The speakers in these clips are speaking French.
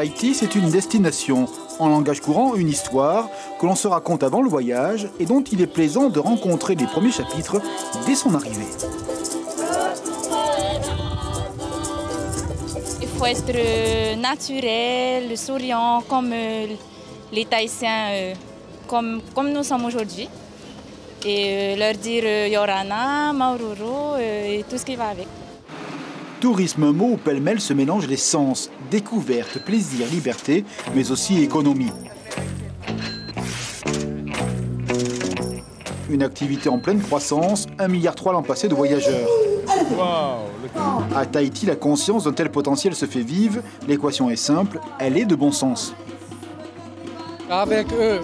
Tahiti, c'est une destination. En langage courant, une histoire que l'on se raconte avant le voyage et dont il est plaisant de rencontrer les premiers chapitres dès son arrivée. Il faut être naturel, souriant, comme les Tahitiens, comme nous sommes aujourd'hui. Et leur dire Yorana, Maururu et tout ce qui va avec. Tourisme, mot où pêle-mêle se mélangent les sens, découverte, plaisir, liberté, mais aussi économie. Une activité en pleine croissance, 1,3 milliard l'an passé de voyageurs. À Tahiti, la conscience d'un tel potentiel se fait vive, l'équation est simple, elle est de bon sens. Avec eux,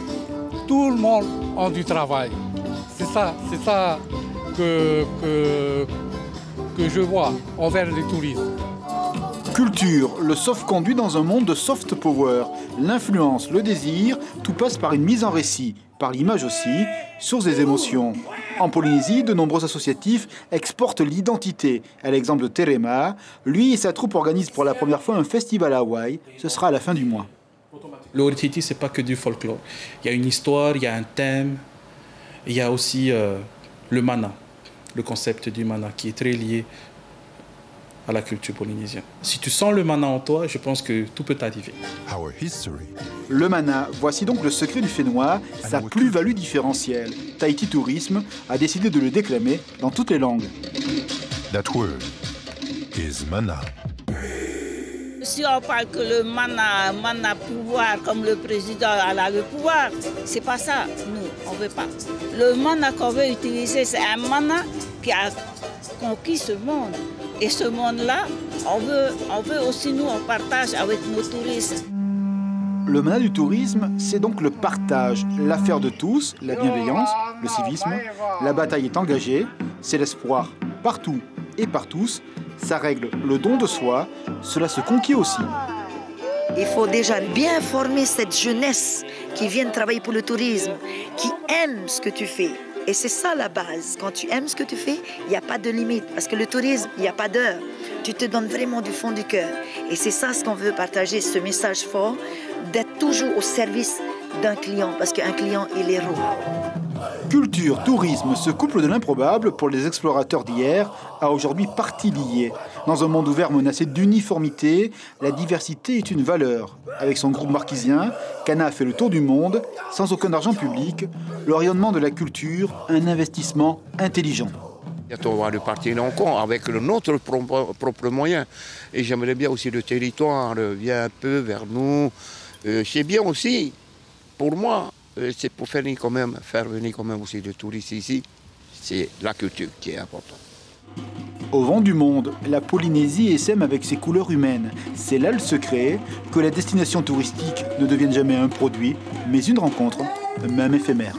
tout le monde a du travail. C'est ça que je vois envers les touristes. Culture, le soft-conduit dans un monde de soft power. L'influence, le désir, tout passe par une mise en récit, par l'image aussi, source des émotions. En Polynésie, de nombreux associatifs exportent l'identité. À l'exemple de Terema, lui et sa troupe organisent pour la première fois un festival à Hawaï. Ce sera à la fin du mois. Le Tahiti, ce n'est pas que du folklore. Il y a une histoire, il y a un thème. Il y a aussi le mana, le concept du mana qui est très lié à la culture polynésienne. Si tu sens le mana en toi, je pense que tout peut arriver. Le mana, voici donc le secret du fait noir, sa plus-value différentielle. Tahiti Tourisme a décidé de le déclamer dans toutes les langues. That word is mana. Si on parle que le mana pouvoir, comme le président a le pouvoir, c'est pas ça, nous, on veut pas. Le mana qu'on veut utiliser, c'est un mana qui a conquis ce monde. Et ce monde-là, on veut aussi, nous, on partage avec nos touristes. Le mana du tourisme, c'est donc le partage, l'affaire de tous, la bienveillance, le civisme. La bataille est engagée, c'est l'espoir partout et par tous. Ça règle le don de soi, cela se conquiert aussi. Il faut déjà bien former cette jeunesse qui vient travailler pour le tourisme, qui aime ce que tu fais. Et c'est ça la base. Quand tu aimes ce que tu fais, il n'y a pas de limite. Parce que le tourisme, il n'y a pas d'heure. Tu te donnes vraiment du fond du cœur. Et c'est ça ce qu'on veut partager, ce message fort, d'être toujours au service d'un client. Parce qu'un client, il est héros. Culture, tourisme, ce couple de l'improbable, pour les explorateurs d'hier, a aujourd'hui partie liée. Dans un monde ouvert menacé d'uniformité, la diversité est une valeur. Avec son groupe marquisien, Cana a fait le tour du monde, sans aucun argent public, le rayonnement de la culture, un investissement intelligent. On va repartir encore avec notre propre moyen. Et j'aimerais bien aussi le territoire vient un peu vers nous. C'est bien aussi, pour moi, c'est pour faire venir quand même aussi des touristes ici. C'est la culture qui est importante. Au vent du monde, la Polynésie essaime avec ses couleurs humaines. C'est là le secret, que la destination touristique ne devienne jamais un produit, mais une rencontre, même éphémère.